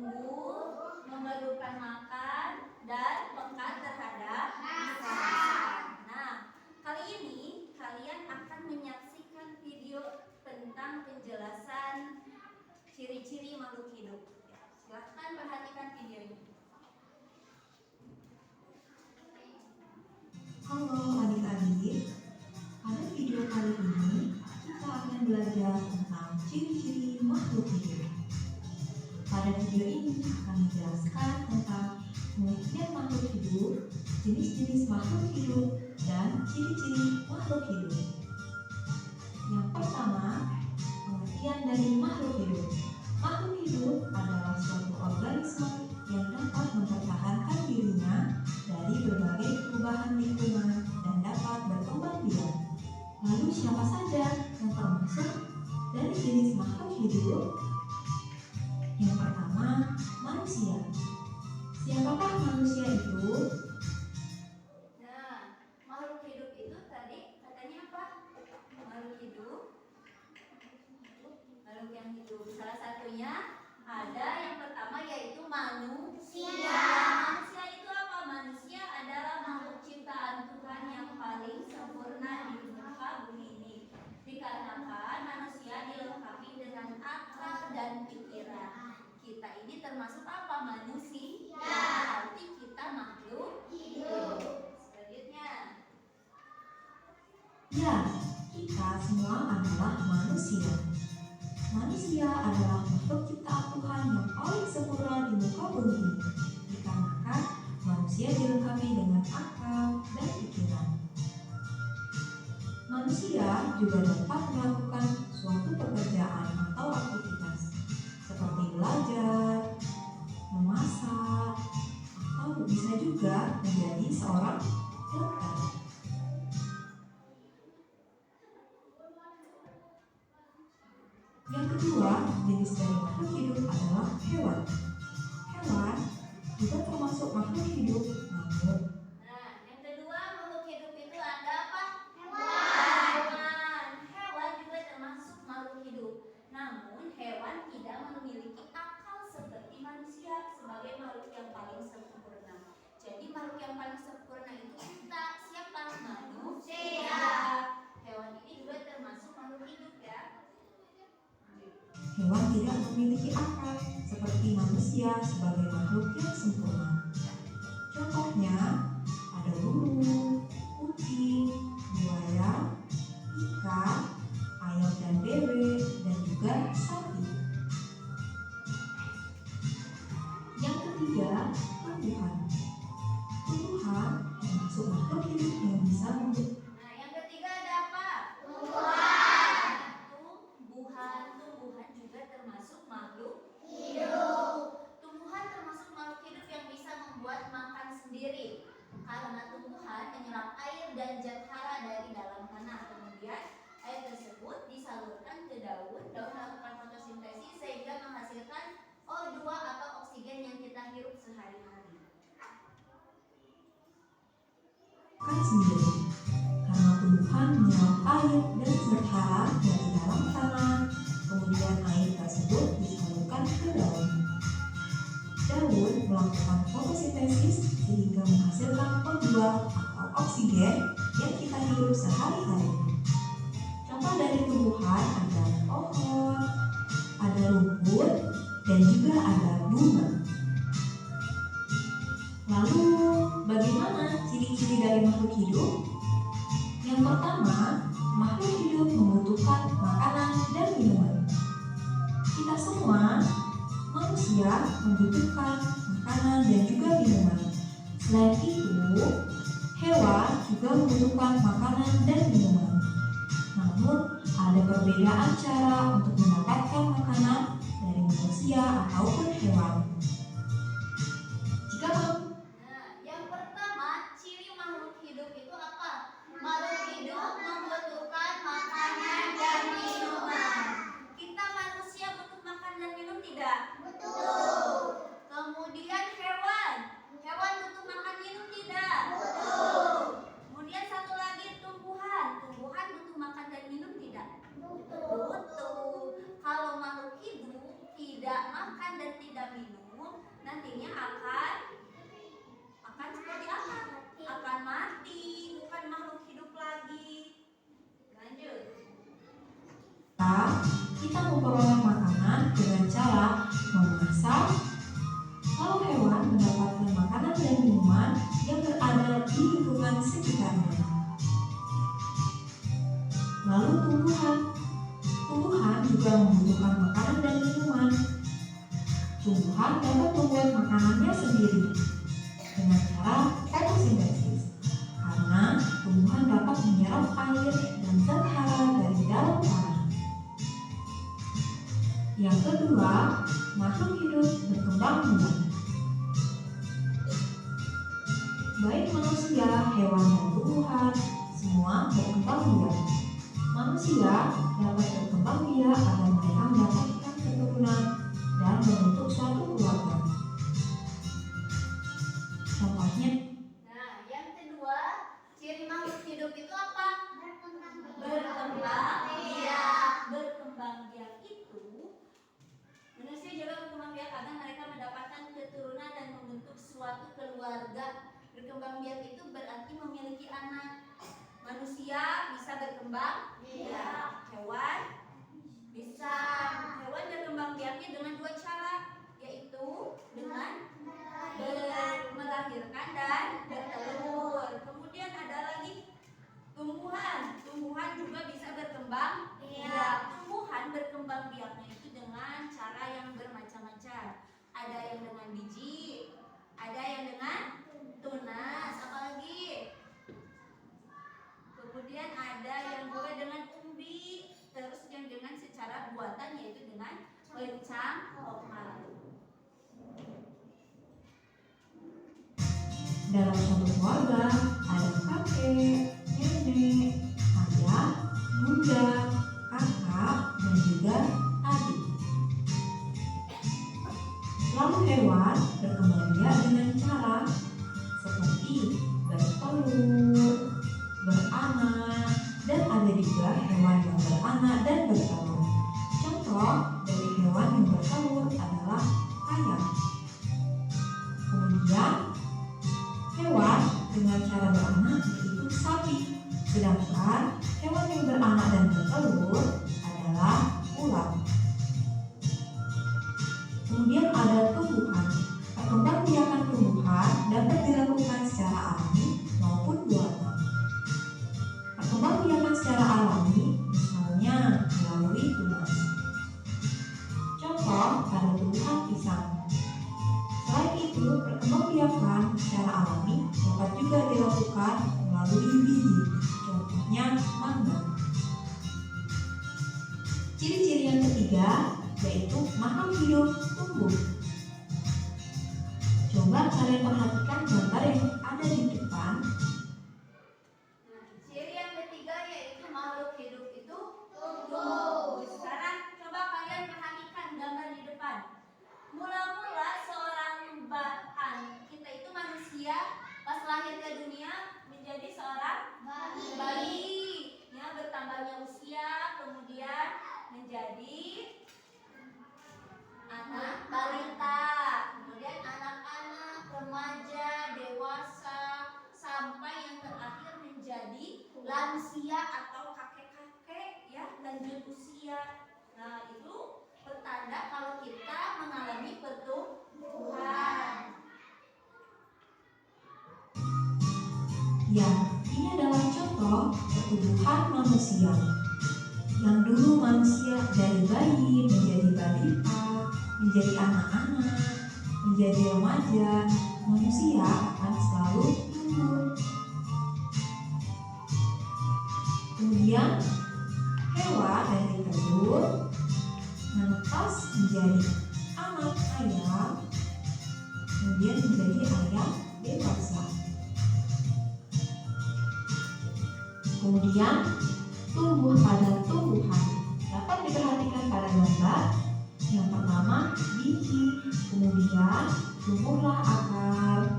tumbuh, memerlukan makan, dan peka terhadap masakan. Nah, kali ini kalian akan menyaksikan video tentang penjelasan ciri-ciri makhluk hidup. Silahkan perhatikan video ini. Halo adik-adik, pada video kali ini kita akan belajar tentang ciri-ciri makhluk hidup. Pada video ini akan menjelaskan tentang pengertian makhluk hidup, jenis-jenis makhluk hidup, dan ciri-ciri makhluk hidup. Yang pertama, pengertian dari makhluk hidup. Makhluk hidup adalah suatu organisme yang dapat mempertahankan dirinya dari berbagai perubahan lingkungan dan dapat berkembang biak. Lalu siapa saja yang termasuk dari jenis makhluk hidup? Yang pertama, manusia. Siapakah manusia itu? Nah, makhluk hidup itu tadi katanya apa? Makhluk hidup, makhluk yang hidup. Salah satunya ada yang pertama yaitu manusia. Manusia itu apa? Manusia adalah makhluk ciptaan Tuhan yang paling sempurna di muka bumi ini. Dikarenakan manusia dilengkapi dengan akal dan pikiran. Kita ini termasuk apa? Manusia. Berarti kita makhluk hidup. Selanjutnya. Ya, kita semua adalah manusia. Manusia adalah makhluk ciptaan Tuhan yang paling sempurna di muka bumi ini. Dikarenakan manusia dilengkapi dengan akal dan pikiran. Manusia juga dapat melakukan suatu pekerjaan atau aktivitas seperti belajar, memasak, atau bisa juga menjadi seorang dokter. Yang kedua, jenis dari makhluk hidup adalah hewan. Hewan juga termasuk makhluk hidup, namun Nah, yang kedua makhluk hidup itu ada apa? Hewan. Hewan juga termasuk makhluk hidup. Namun hewan tidak memiliki akal seperti manusia sebagai makhluk yang paling sempurna. Jadi makhluk yang paling sempurna itu kita. Siapa? Manusia. Hewan ini juga termasuk makhluk hidup ya. hewan tidak memiliki akal seperti manusia sebagai makhluk yang sempurna. Contohnya ada burung, kucing, buaya, ikan, ayam dan bebek, dan juga sapi. Yang ketiga, tumbuhan. Tumbuhan termasuk makhluk hidup yang bisa membentuk. Nah, yang ketiga ada apa? Tumbuhan juga termasuk makhluk hidup. Tumbuhan termasuk makhluk hidup yang bisa membuat makan sendiri. Karena tumbuhan menyerap air dan zat hara dari dalam tanah. Kemudian air tersebut disalurkan ke daun melakukan fotosintesis sehingga menghasilkan O2 atau oksigen yang kita hirup sehari-hari. Makan sendiri karena tumbuhan menyerap air dan zat hara dari dalam tanah, kemudian air tersebut disalurkan ke daun. Daun melakukan fotosintesis sehingga menghasilkan O2 atau oksigen yang kita hirup sehari-hari. Contoh dari tumbuhan ada pohon, ada rumput, dan juga ada bunga. Lalu, bagaimana ciri-ciri dari makhluk hidup? Yang pertama, makhluk hidup membutuhkan makanan dan minuman. Kita semua, manusia, membutuhkan makanan dan juga minuman. Selain itu, hewan juga membutuhkan makanan dan minuman. Namun, ada perbedaan cara untuk mendapatkan makanan dari manusia ataupun hewan. Jika Nah, yang pertama, ciri makhluk hidup itu apa? Makhluk hidup membutuhkan makanan dan minuman. Kita manusia butuh makan dan minum tidak? Betul. Kemudian hewan butuh makan minum tidak? Betul. Kemudian satu lagi tumbuhan butuh makan dan minum tidak? Betul. Kalau makhluk hidup tidak makan dan tidak minum, juga membutuhkan makanan dan minuman. Tumbuhan dapat membuat makanannya sendiri dengan cara fotosintesis, karena tumbuhan dapat menyerap air dan zat hara dari dalam tanah. Yang kedua, makhluk hidup berkembang biak. Baik manusia, hewan, dan tumbuhan, semua berkembang biak. Manusia dapat berkembang biak agar mereka mendapatkan keturunan dan membentuk suatu keluarga. Contohnya, Yang kedua, ciri makhluk hidup itu apa? Berkembang biak. Berkembang biak itu manusia juga berkembang biak karena mereka mendapatkan keturunan dan membentuk suatu keluarga. Berkembang biak itu berarti memiliki anak. Manusia bisa berkembang biak. Hewan berkembang biaknya dengan dua cara, yaitu dengan melahirkan dan bertelur. Kemudian ada lagi tumbuhan juga bisa berkembang biak. Tumbuhan berkembang biaknya itu dengan cara yang bermacam-macam. Ada yang dengan biji, ada yang dengan tunas, apalagi. Kemudian ada yang juga dengan umbi, terus yang dengan secara buatan yaitu dengan pencangkokan. dalam suatu keluarga ada kakek, nenek, ayah, bunda, kakak, dan juga adik. Lalu hewan berkembang biak dengan cara seperti bertelur, beranak, dan ada juga hewan yang beranak dan bertelur. Contoh dari hewan yang bertelur adalah ayam. Kemudian hewan dengan cara beranak yaitu sapi, sedangkan hewan yang beranak dan bertelur adalah ular. Kemudian ada tumbuhan. Perkembangbiakan tumbuhan dapat dilakukan secara alami maupun buatan. Perkembangbiakan secara alami misalnya melalui tunas. Contoh pada tumbuhan pisang. Selain itu, perkembangbiakan secara alami dapat juga dilakukan melalui biji. Contohnya mangga. Ciri-ciri yang ketiga yaitu makhluk hidup tumbuh. Coba kalian perhatikan gambar yang ada di depan. Ciri yang ketiga yaitu makhluk hidup itu tumbuh. Sekarang coba kalian perhatikan gambar di depan. Mula-mula seorang kita itu manusia pas lahir ke dunia menjadi seorang bayi. Ya, bertambahnya usia kemudian menjadi anak balita, kemudian anak-anak, remaja, dewasa, sampai yang terakhir menjadi lansia atau kakek-kakek, ya, lanjut usia. Nah, itu pertanda kalau kita mengalami pertumbuhan. Ya, ini adalah contoh pertumbuhan manusia. Yang dulu manusia dari bayi menjadi balita, menjadi anak-anak, menjadi remaja, manusia akan selalu tumbuh. Kemudian hewan dari telur menetas menjadi anak ayam, kemudian menjadi ayam dewasa. Kemudian tumbuh pada tumbuhan dapat diperhatikan pada gambar. Yang pertama biji, kemudian tumbuhlah akar.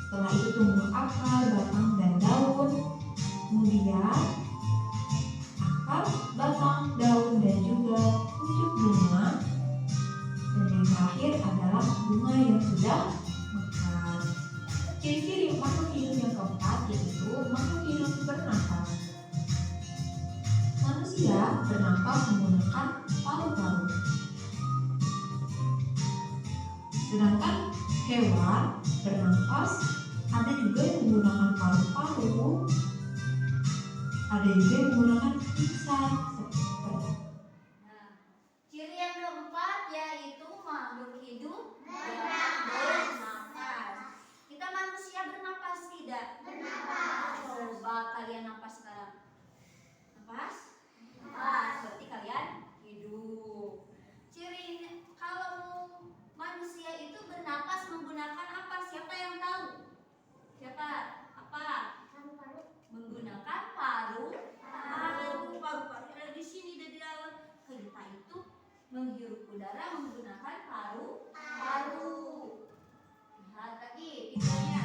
Setelah itu tumbuh akar, batang, dan daun. Kemudian akar, batang, daun, dan juga pucuk bunga. Dan yang terakhir adalah bunga yang sudah mekar. Ciri-ciri makhluk hidup yang keempat yaitu makhluk hidup bernafas. Manusia bernafas menggunakan paru-paru. Sedangkan hewan bernafas ada juga yang menggunakan paru-paru, ada juga yang menggunakan lisan. makhluk hidup bernapas. Kita manusia bernapas tidak? Coba kalian napas sekarang. Napas? Berarti kalian hidup. Ciri kalau manusia itu bernapas menggunakan apa? Siapa yang tahu? Siapa? Apa? Menggunakan paru-paru ada di sini di dalam. Kita itu menghirup udara menggunakan paru-paru. Lihat lagi videonya.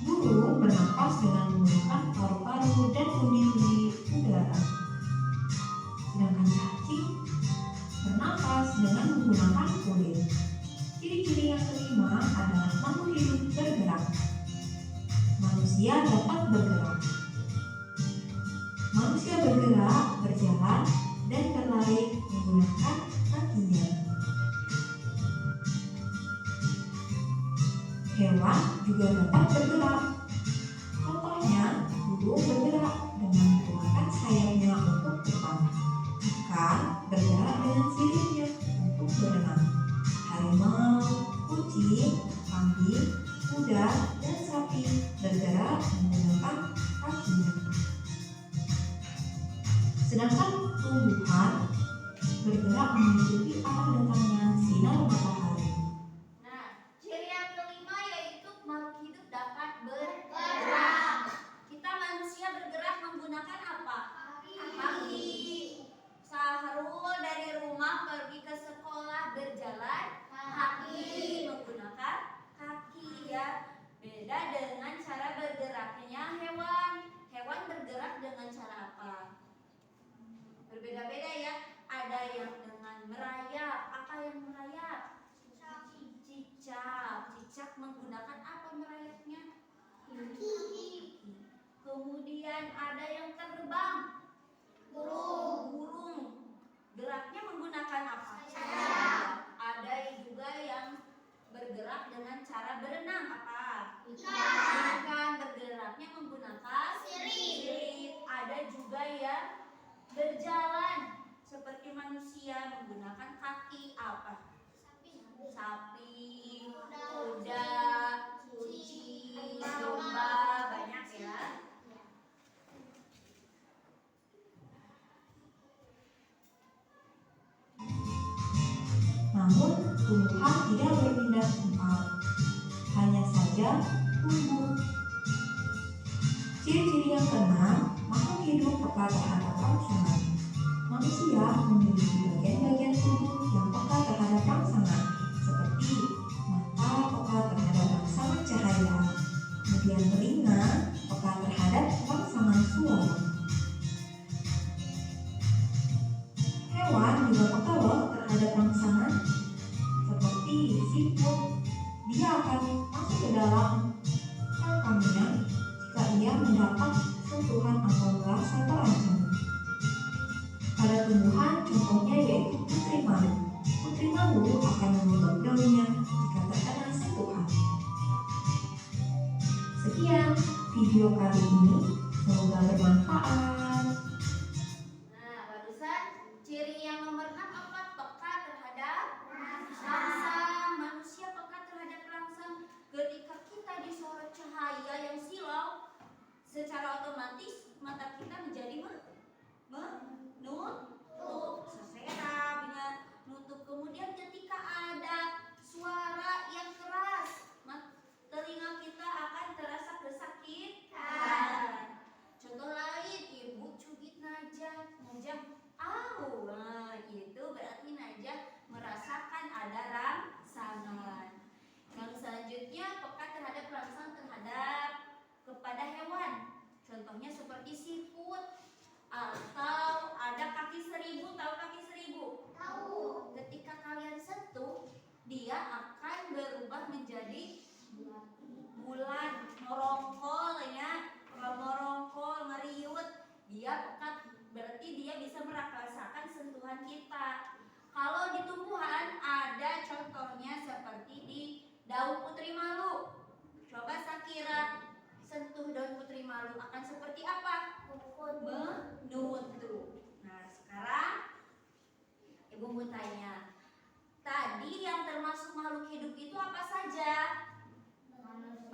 Burung bernapas dengan menggunakan paru-paru dan undi-undi udara. Sedangkan cacing bernapas dengan menggunakan kulit. Ciri-ciri yang kelima adalah makhluk hidup bergerak. Manusia dapat bergerak. Manusia bergerak, berjalan, dan berlari menggunakan kakinya. Hewan juga dapat bergerak. Contohnya, burung bergerak dengan menggunakan sayapnya untuk terbang. Ikan bergerak dengan siripnya untuk berenang. Harimau, kucing, kambing, kuda, dan sapi bergerak menggunakan kakinya. Sedangkan tumbuhan bergerak mengikuti arah datangnya sinar matahari. Nah, ciri yang kelima yaitu makhluk hidup dapat bergerak. Kita manusia bergerak menggunakan apa? Kaki. Sahrul dari rumah pergi ke sekolah berjalan kaki, menggunakan kaki ya. Beda dengan cara bergeraknya hewan. Hewan bergerak dengan cara apa? Berbeda-beda ya. Ada yang dengan merayap. Apa yang merayap? Cicak. Cicak menggunakan apa merayapnya? Kaki. Kemudian ada yang terbang. Burung. Geraknya menggunakan apa? Ada juga yang bergerak dengan cara berenang. Apa? Ikan bergeraknya menggunakan sirip. Ada juga yang berjalan seperti manusia menggunakan kaki. Apa? Sapi, kuda, kucing, domba, banyak ya. Namun, tumbuhan tidak berpindah tempat, hanya saja tumbuh. Ciri-ciri yang keenam, makhluk hidup peka terhadap rangsangan. Manusia memiliki bagian-bagian tubuh yang peka terhadap rangsangan, seperti mata peka terhadap rangsangan cahaya, kemudian telinga peka terhadap rangsangan suara. Hewan juga peka loh terhadap rangsangan, seperti siput. Dia akan masuk ke dalam cangkangnya jika ia mendapat sentuhan atau merasa terancam. Pada tumbuhan contohnya yaitu putri malu. Putri malu akan menutup daunnya jika terkena sentuhan. Sekian video kali ini, semoga bermanfaat. Nah, barusan ciri yang nomor 6 apa? Peka terhadap rangsang. Manusia peka terhadap rangsang. Ketika kita disorot cahaya yang silau, secara otomatis mata kita menjadi menutup. Sesera dengan nutup. Kemudian ketika ada suara yang keras, telinga kita akan terasa kesakitan. Contoh lain, ibu cubit Najah. Nah, itu berarti Najah merasakan ada rangsangan. Yang selanjutnya peka terhadap rangsang terhadap kepada hewan. Contohnya seperti siput atau ada kaki seribu. Tahu kaki seribu? Tahu. Ketika kalian sentuh, dia akan berubah menjadi bulat, merongkol ya, merongkol, meriut. Dia pekat, berarti dia bisa merasakan sentuhan kita. Kalau di tumbuhan ada contohnya seperti di daun putri malu. Coba Sakira sentuh daun putri malu akan seperti apa? Menutup. Nah, sekarang Ibu mau tanya, Jadi yang termasuk makhluk hidup itu apa saja?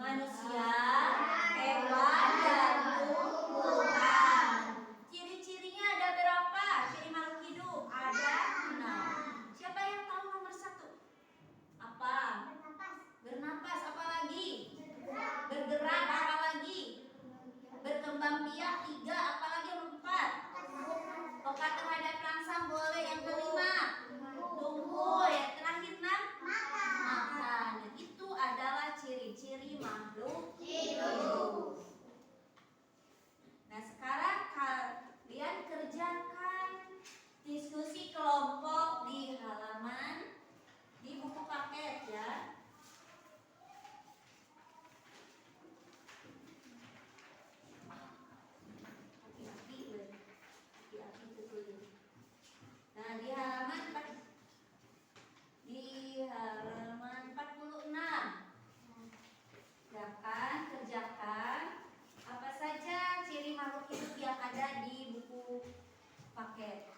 Manusia, hewan, dan tumbuhan. Ciri-cirinya ada berapa? Ciri makhluk hidup ada 6. Siapa yang tahu nomor 1? Apa? Bernapas. Apa lagi? Bergerak. Apa lagi? Berkembang biak. 3. Apa lagi yang 4? Peka terhadap rangsang. Boleh. Yang kelima? Tumbuh. Yang terakhir 6? Makan. Itu adalah ciri-ciri makhluk hidup. Nah, sekarang kalian kerjakan diskusi kelompok di halaman di buku paket ya. Nah, di halaman 46. Kerjakan apa saja ciri makhluk hidup yang ada di buku paket.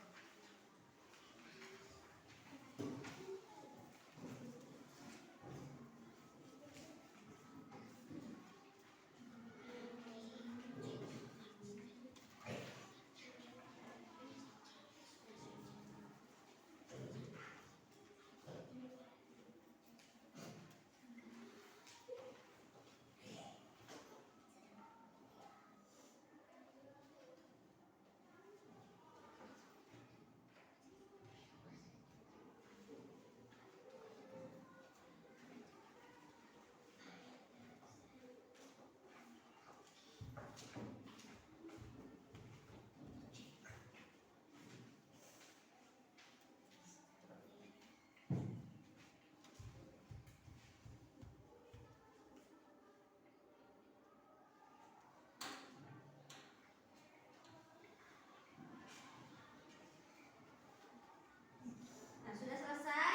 Nah, sudah selesai?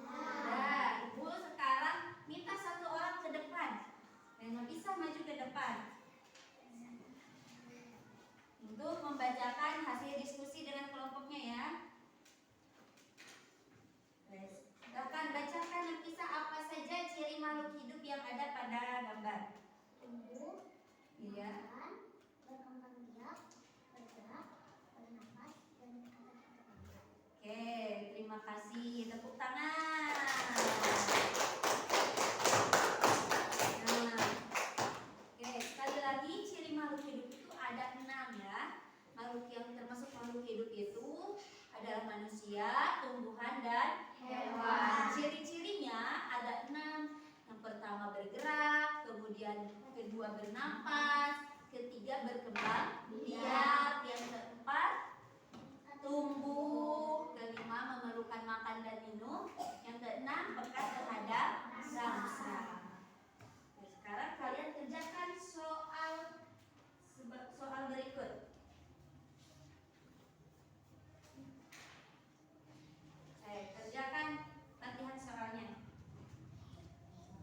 Nah, Ibu sekarang minta satu orang ke depan. Yang bisa maju ke depan untuk membacakan hasil diskusi dengan kelompoknya ya. Silakan bacakan yang bisa apa saja ciri makhluk hidup yang ada pada gambar. Tumbuh, Iya. berkembang biak, bergerak, bernapas, dan berkata-kata. Oke, terima kasih. Tepuk tangan. Nah, oke, sekali lagi ciri makhluk hidup itu ada 6 ya. Makhluk yang termasuk makhluk hidup itu adalah manusia, tumbuhan, dan hewan. Ciri-cirinya ada 6. Yang pertama bergerak, kemudian kedua bernapas, ketiga berkembang biak, yang keempat tumbuh, kelima memerlukan makan dan minum, yang keenam peka terhadap rangsang. Nah, sekarang kalian kerjakan soal berikut. Kerjakan latihan soalnya.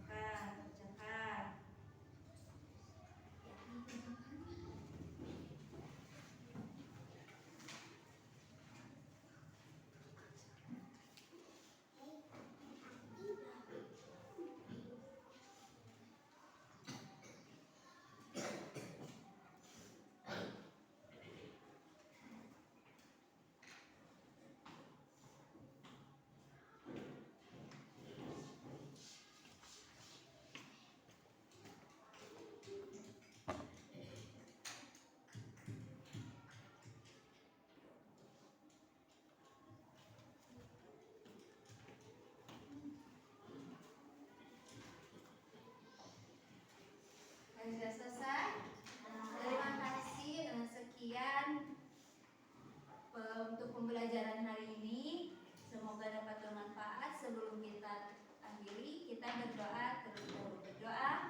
Kerjakan. Sudah selesai? Terima kasih. Dengan sekian untuk pembelajaran hari ini, semoga dapat bermanfaat. Sebelum kita akhiri, kita berdoa terlebih dahulu. Berdoa.